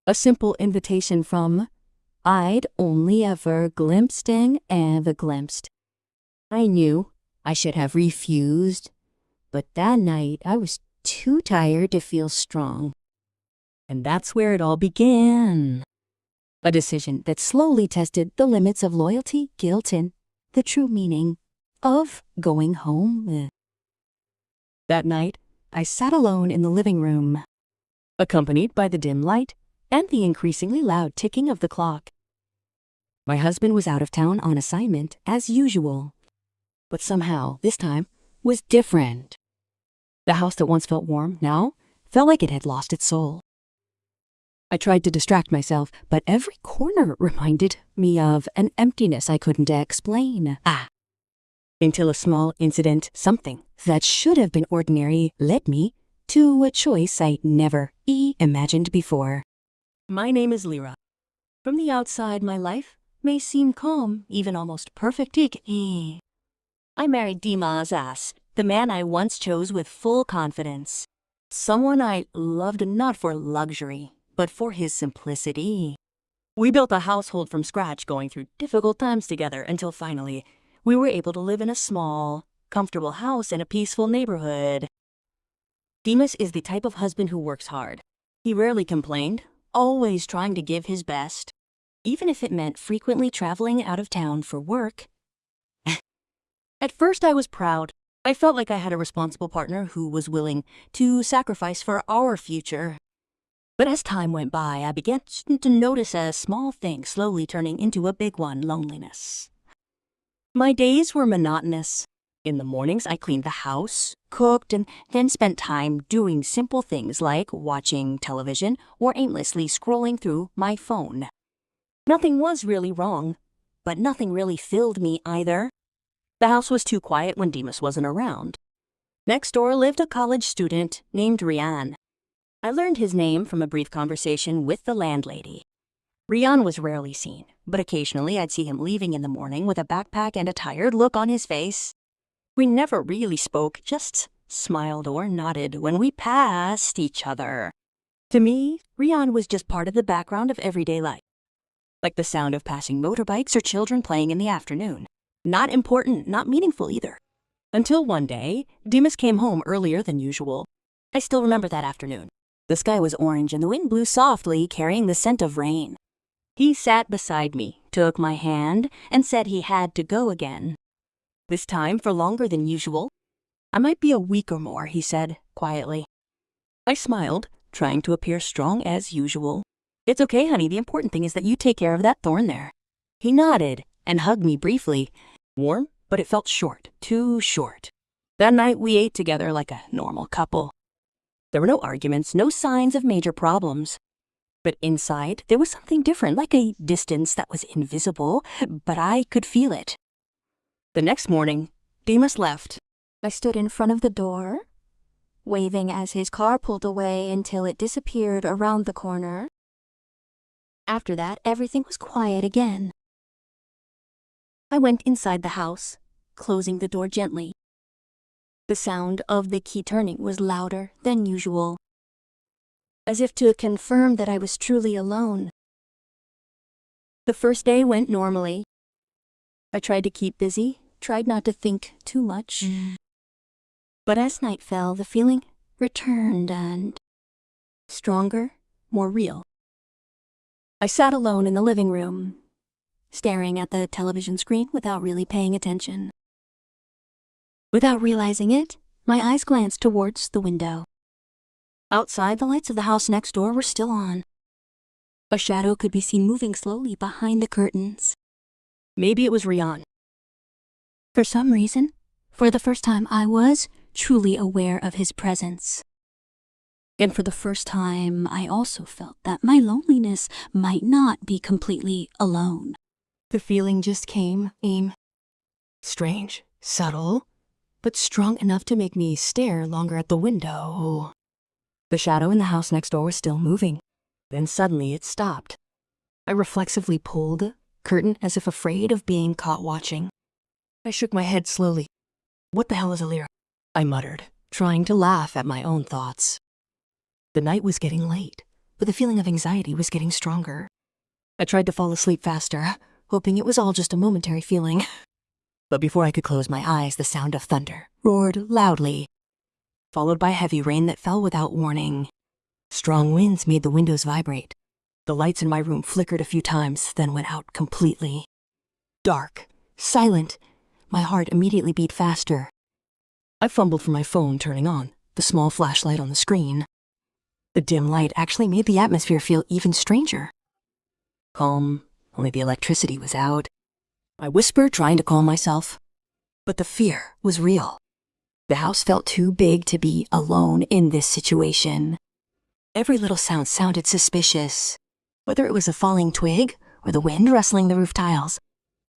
A simple invitation from I'd only ever glimpsed and ever glimpsed. I knew I should have refused, but that night I was too tired to feel strong. And that's where it all began. A decision that slowly tested the limits of loyalty, guilt, and the true meaning of going home. That night, I sat alone in the living room, accompanied by the dim light and the increasingly loud ticking of the clock. My husband was out of town on assignment, as usual. But somehow, this time, was different. The house that once felt warm now felt like it had lost its soul. I tried to distract myself, but every corner reminded me of an emptiness I couldn't explain. Until a small incident, something that should have been ordinary, led me to a choice I never imagined before. My name is Lyra. From the outside, my life may seem calm, even almost perfect. I married Dimas, the man I once chose with full confidence. Someone I loved not for luxury, but for his simplicity. We built a household from scratch, going through difficult times together until finally we were able to live in a small, comfortable house in a peaceful neighborhood. Dimas is the type of husband who works hard. He rarely complained, always trying to give his best, even if it meant frequently traveling out of town for work. At first I was proud. I felt like I had a responsible partner who was willing to sacrifice for our future. But as time went by, I began to notice a small thing slowly turning into a big one: loneliness. My days were monotonous. In the mornings, I cleaned the house, cooked, and then spent time doing simple things like watching television or aimlessly scrolling through my phone. Nothing was really wrong, but nothing really filled me either. The house was too quiet when Dimas wasn't around. Next door lived a college student named Rian. I learned his name from a brief conversation with the landlady. Rian was rarely seen, but occasionally I'd see him leaving in the morning with a backpack and a tired look on his face. We never really spoke, just smiled or nodded when we passed each other. To me, Rian was just part of the background of everyday life, like the sound of passing motorbikes or children playing in the afternoon. Not important, not meaningful either. Until one day, Dimas came home earlier than usual. I still remember that afternoon. The sky was orange and the wind blew softly, carrying the scent of rain. He sat beside me, took my hand, and said he had to go again. This time for longer than usual. I might be a week or more, he said, quietly. I smiled, trying to appear strong as usual. It's okay, honey, the important thing is that you take care of that thorn there. He nodded and hugged me briefly. Warm, but it felt short, too short. That night we ate together like a normal couple. There were no arguments, no signs of major problems. But inside, there was something different, like a distance that was invisible, but I could feel it. The next morning, Dimas left. I stood in front of the door, waving as his car pulled away until it disappeared around the corner. After that, everything was quiet again. I went inside the house, closing the door gently. The sound of the key turning was louder than usual, as if to confirm that I was truly alone. The first day went normally. I tried to keep busy, tried not to think too much. But as night fell, the feeling returned, and stronger, more real. I sat alone in the living room, staring at the television screen without really paying attention. Without realizing it, my eyes glanced towards the window. Outside, the lights of the house next door were still on. A shadow could be seen moving slowly behind the curtains. Maybe it was Rian. For some reason, for the first time, I was truly aware of his presence. And for the first time, I also felt that my loneliness might not be completely alone. The feeling just came, strange, subtle, but strong enough to make me stare longer at the window. The shadow in the house next door was still moving. Then suddenly it stopped. I reflexively pulled the curtain as if afraid of being caught watching. I shook my head slowly. "What the hell is a lyric?" I muttered, trying to laugh at my own thoughts. The night was getting late. but the feeling of anxiety was getting stronger. I tried to fall asleep faster, hoping it was all just a momentary feeling. But before I could close my eyes, the sound of thunder roared loudly, followed by heavy rain that fell without warning. Strong winds made the windows vibrate. The lights in my room flickered a few times, then went out completely. Dark, silent. My heart immediately beat faster. I fumbled for my phone, turning on the small flashlight on the screen. The dim light actually made the atmosphere feel even stranger. Calm, only the electricity was out. I whispered, trying to calm myself. But the fear was real. The house felt too big to be alone in this situation. Every little sound sounded suspicious, whether it was a falling twig or the wind rustling the roof tiles.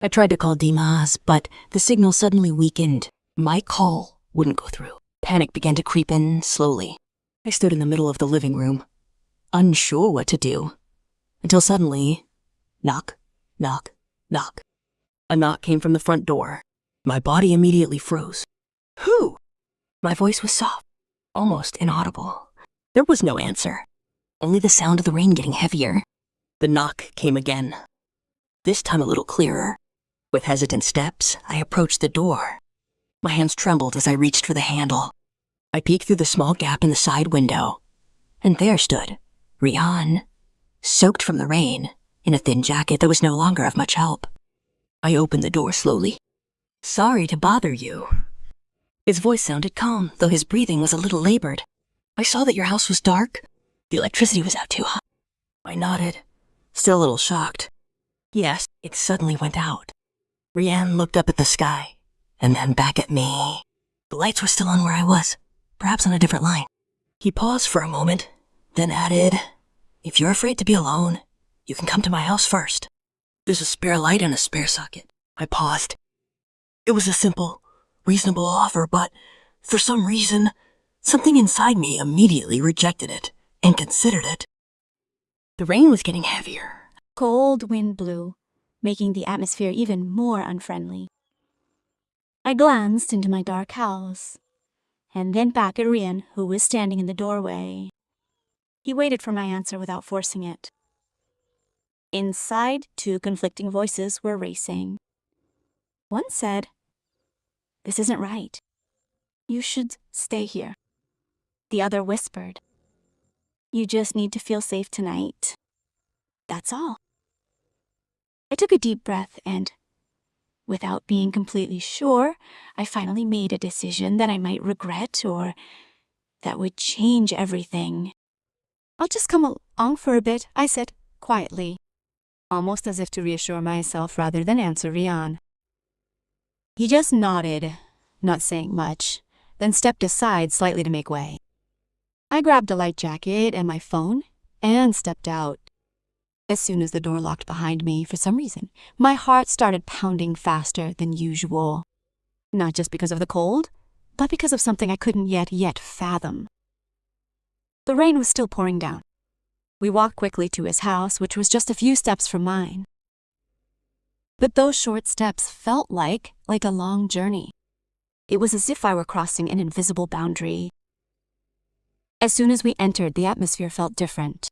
I tried to call Dimas, but the signal suddenly weakened. My call wouldn't go through. Panic began to creep in slowly. I stood in the middle of the living room, unsure what to do, until suddenly, knock, knock, knock. A knock came from the front door. My body immediately froze. Who? My voice was soft, almost inaudible. There was no answer, only the sound of the rain getting heavier. The knock came again, this time a little clearer. With hesitant steps, I approached the door. My hands trembled as I reached for the handle. I peeked through the small gap in the side window, and there stood Rian, soaked from the rain, in a thin jacket that was no longer of much help. I opened the door slowly. Sorry to bother you. His voice sounded calm, though his breathing was a little labored. I saw that your house was dark. The electricity was out too, huh? I nodded, still a little shocked. Yes, it suddenly went out. Rian looked up at the sky, and then back at me. The lights were still on where I was, perhaps on a different line. He paused for a moment, then added, If you're afraid to be alone, you can come to my house first. There's a spare light and a spare socket. I paused. It was a simple, reasonable offer, but for some reason, something inside me immediately rejected it and considered it. The rain was getting heavier. Cold wind blew, making the atmosphere even more unfriendly. I glanced into my dark house, and then back at Rian, who was standing in the doorway. He waited for my answer without forcing it. Inside, two conflicting voices were racing. One said, "This isn't right. You should stay here." The other whispered, "You just need to feel safe tonight. That's all." I took a deep breath and, without being completely sure, I finally made a decision that I might regret or that would change everything. "I'll just come along for a bit," I said quietly, almost as if to reassure myself rather than answer Rian. He just nodded, not saying much, then stepped aside slightly to make way. I grabbed a light jacket and my phone and stepped out. As soon as the door locked behind me, for some reason, my heart started pounding faster than usual. Not just because of the cold, but because of something I couldn't yet fathom. The rain was still pouring down. We walked quickly to his house, which was just a few steps from mine. But those short steps felt like a long journey. It was as if I were crossing an invisible boundary. As soon as we entered, the atmosphere felt different.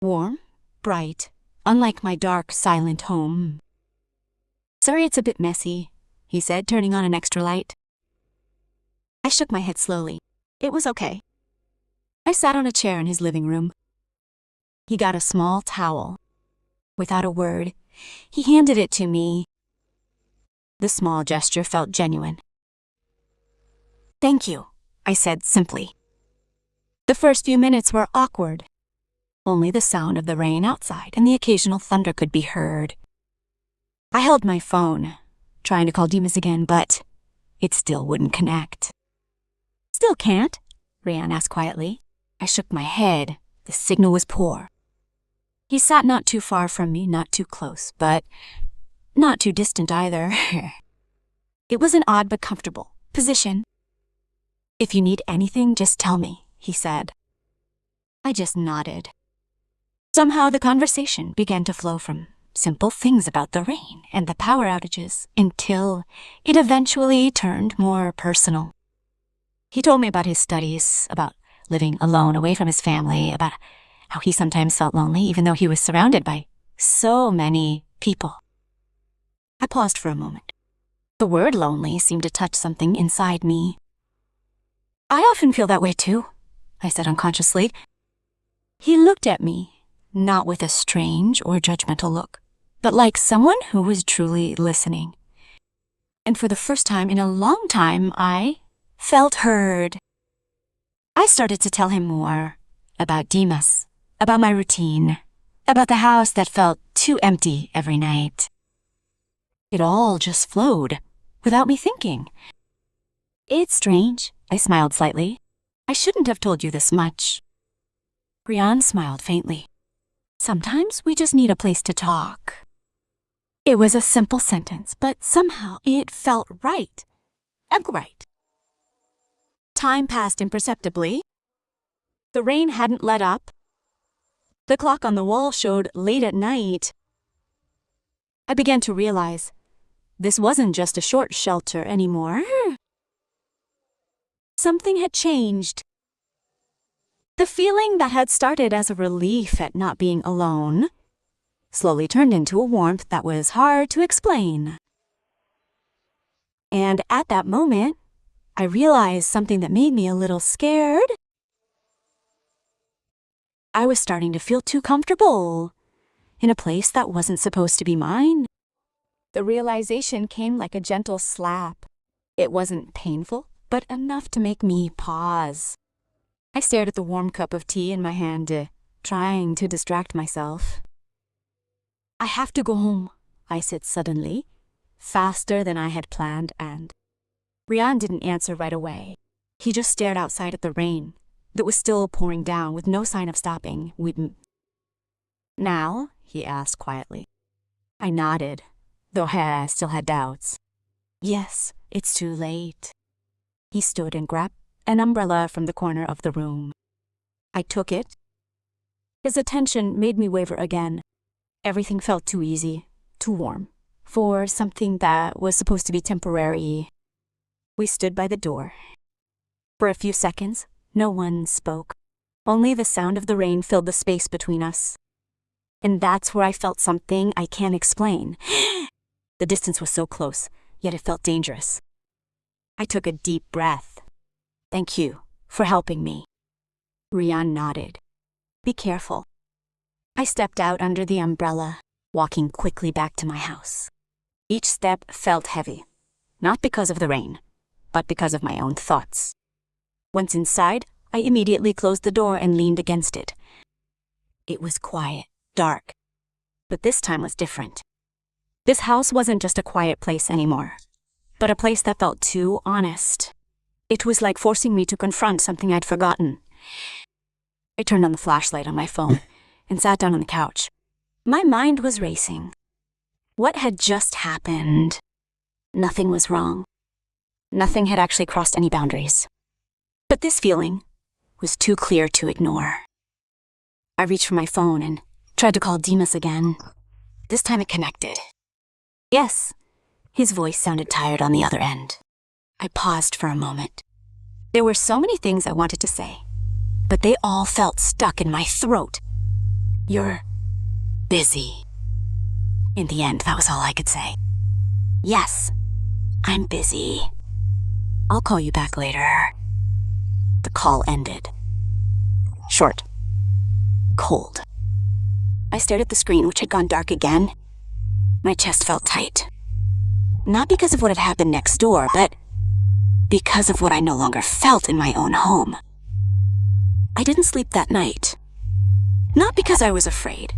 Warm, bright, unlike my dark, silent home. "Sorry it's a bit messy," he said, turning on an extra light. I shook my head slowly. It was okay. I sat on a chair in his living room. He got a small towel. Without a word, he handed it to me. The small gesture felt genuine. "Thank you," I said simply. The first few minutes were awkward. Only the sound of the rain outside and the occasional thunder could be heard. I held my phone, trying to call Dimas again, but it still wouldn't connect. "Still can't?" Rian asked quietly. I shook my head. The signal was poor. He sat not too far from me, not too close, but not too distant either. It was an odd but comfortable position. "If you need anything, just tell me," he said. I just nodded. Somehow the conversation began to flow from simple things about the rain and the power outages until it eventually turned more personal. He told me about his studies, about living alone away from his family, about how he sometimes felt lonely even though he was surrounded by so many people. I paused for a moment. The word lonely seemed to touch something inside me. I often feel that way too, I said unconsciously. He looked at me, not with a strange or judgmental look, but like someone who was truly listening. And for the first time in a long time, I felt heard. I started to tell him more about Dimas, about my routine, about the house that felt too empty every night. It all just flowed, without me thinking. It's strange, I smiled slightly. I shouldn't have told you this much. Rian smiled faintly. Sometimes we just need a place to talk. It was a simple sentence, but somehow it felt right. Right. Time passed imperceptibly. The rain hadn't let up. The clock on the wall showed late at night. I began to realize this wasn't just a short shelter anymore. Something had changed. The feeling that had started as a relief at not being alone slowly turned into a warmth that was hard to explain. And at that moment, I realized something that made me a little scared. I was starting to feel too comfortable in a place that wasn't supposed to be mine. The realization came like a gentle slap. It wasn't painful, but enough to make me pause. I stared at the warm cup of tea in my hand, trying to distract myself. I have to go home, I said suddenly, faster than I had planned, and Rian didn't answer right away. He just stared outside at the rain that was still pouring down with no sign of stopping. Now? He asked quietly. I nodded, though I still had doubts. Yes, it's too late. He stood and grabbed an umbrella from the corner of the room. I took it. His attention made me waver again. Everything felt too easy, too warm, for something that was supposed to be temporary. We stood by the door. For a few seconds, no one spoke. Only the sound of the rain filled the space between us. And that's where I felt something I can't explain. The distance was so close, yet it felt dangerous. I took a deep breath. Thank you for helping me. Rian nodded. Be careful. I stepped out under the umbrella, walking quickly back to my house. Each step felt heavy, not because of the rain, but because of my own thoughts. Once inside, I immediately closed the door and leaned against it. It was quiet, dark, but this time was different. This house wasn't just a quiet place anymore, but a place that felt too honest. It was like forcing me to confront something I'd forgotten. I turned on the flashlight on my phone and sat down on the couch. My mind was racing. What had just happened? Nothing was wrong. Nothing had actually crossed any boundaries. But this feeling was too clear to ignore. I reached for my phone and tried to call Dimas again. This time it connected. Yes, his voice sounded tired on the other end. I paused for a moment. There were so many things I wanted to say, but they all felt stuck in my throat. You're busy. In the end, that was all I could say. Yes, I'm busy. I'll call you back later. The call ended. Short. Cold. I stared at the screen, which had gone dark again. My chest felt tight. Not because of what had happened next door, but because of what I no longer felt in my own home. I didn't sleep that night. Not because I was afraid,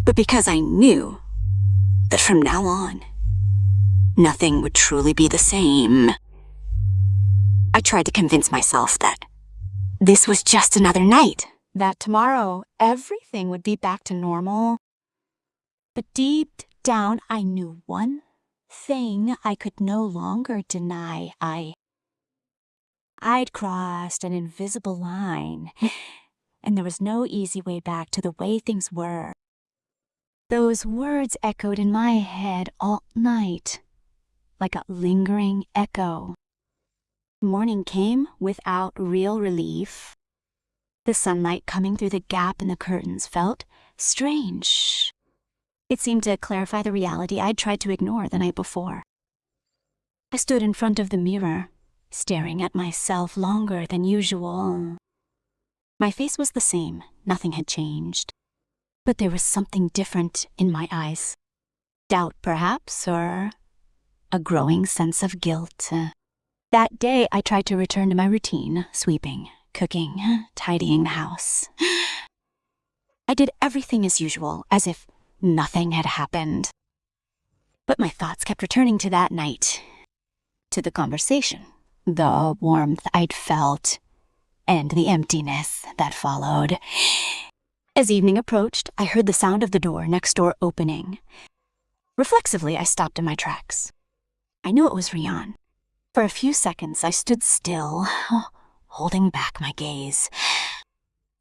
but because I knew that from now on, nothing would truly be the same. I tried to convince myself that this was just another night, that tomorrow everything would be back to normal. But deep down, I knew one thing I could no longer deny. I'd crossed an invisible line, and there was no easy way back to the way things were. Those words echoed in my head all night, like a lingering echo. Morning came without real relief. The sunlight coming through the gap in the curtains felt strange. It seemed to clarify the reality I'd tried to ignore the night before. I stood in front of the mirror, staring at myself longer than usual. My face was the same, nothing had changed. But there was something different in my eyes. Doubt, perhaps, or a growing sense of guilt. That day, I tried to return to my routine, sweeping, cooking, tidying the house. I did everything as usual, as if nothing had happened. But my thoughts kept returning to that night, to the conversation, the warmth I'd felt, and the emptiness that followed. As evening approached, I heard the sound of the door next door opening. Reflexively, I stopped in my tracks. I knew it was Rian. For a few seconds, I stood still, holding back my gaze.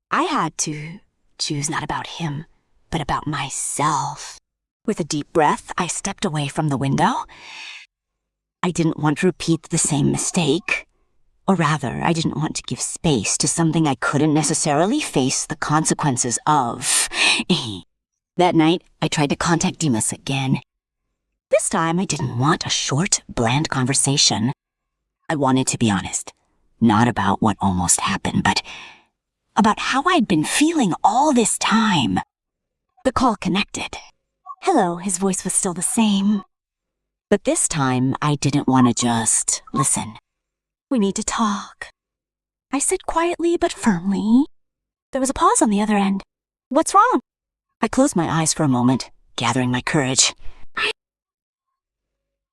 I had to choose not about him, but about myself. With a deep breath, I stepped away from the window. I didn't want to repeat the same mistake. Or rather, I didn't want to give space to something I couldn't necessarily face the consequences of. That night, I tried to contact Dimas again. This time, I didn't want a short, bland conversation. I wanted to be honest. Not about what almost happened, but about how I'd been feeling all this time. The call connected. Hello, his voice was still the same. But this time, I didn't want to just listen. We need to talk. I said quietly but firmly. There was a pause on the other end. What's wrong? I closed my eyes for a moment, gathering my courage. I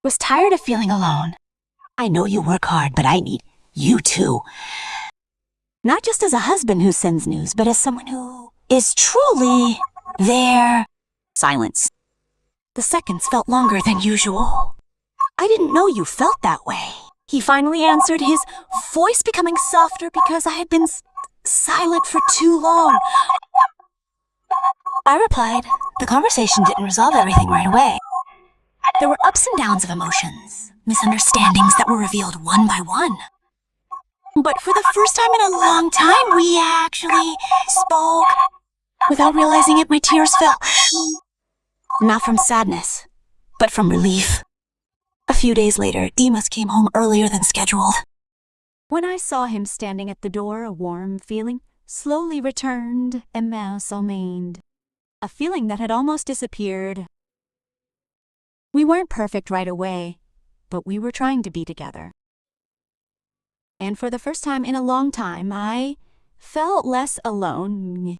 was tired of feeling alone. I know you work hard, but I need you too. Not just as a husband who sends news, but as someone who is truly there. Silence. The seconds felt longer than usual. I didn't know you felt that way. He finally answered, his voice becoming softer because I had been silent for too long. I replied. The conversation didn't resolve everything right away. There were ups and downs of emotions, misunderstandings that were revealed one by one. But for the first time in a long time, we actually spoke. Without realizing it, my tears fell. Not from sadness, but from relief. A few days later, Dimas came home earlier than scheduled. When I saw him standing at the door, a warm feeling slowly returned and remained. A feeling that had almost disappeared. We weren't perfect right away, but we were trying to be together. And for the first time in a long time, I felt less alone.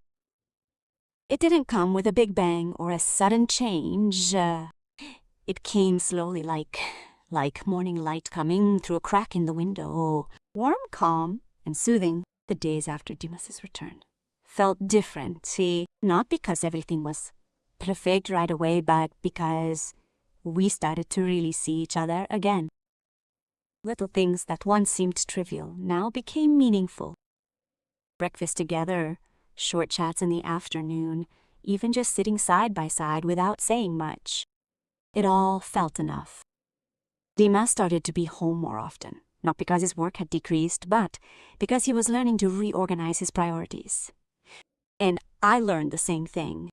It didn't come with a big bang or a sudden change. It came slowly like morning light coming through a crack in the window. Warm, calm, and soothing. The days after Dimas's return felt different. See, not because everything was perfect right away, but because we started to really see each other again. Little things that once seemed trivial now became meaningful. Breakfast together, short chats in the afternoon, even just sitting side by side without saying much. It all felt enough. Dimas started to be home more often, not because his work had decreased, but because he was learning to reorganize his priorities. And I learned the same thing,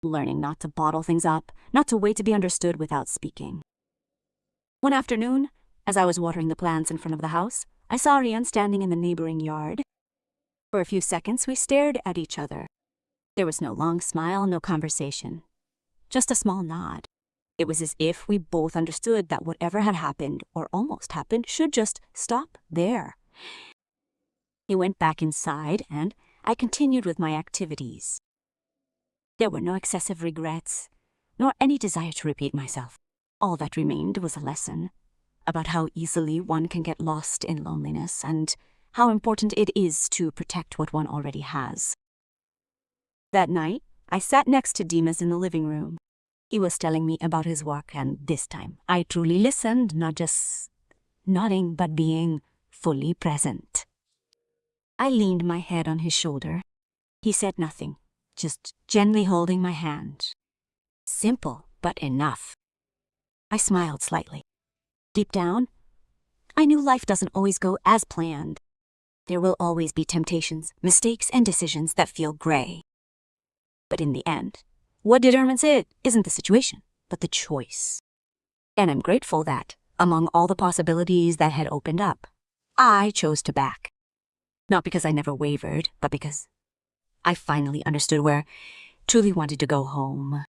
learning not to bottle things up, not to wait to be understood without speaking. One afternoon, as I was watering the plants in front of the house, I saw Rian standing in the neighboring yard. For a few seconds, we stared at each other. There was no long smile, no conversation, just a small nod. It was as if we both understood that whatever had happened, or almost happened, should just stop there. He went back inside, and I continued with my activities. There were no excessive regrets, nor any desire to repeat myself. All that remained was a lesson about how easily one can get lost in loneliness and how important it is to protect what one already has. That night, I sat next to Dimas in the living room. He was telling me about his work, and this time I truly listened, not just nodding, but being fully present. I leaned my head on his shoulder. He said nothing, just gently holding my hand. Simple, but enough. I smiled slightly. Deep down, I knew life doesn't always go as planned. There will always be temptations, mistakes, and decisions that feel gray. But in the end, what determines it isn't the situation, but the choice. And I'm grateful that, among all the possibilities that had opened up, I chose to back. Not because I never wavered, but because I finally understood where I truly wanted to go home.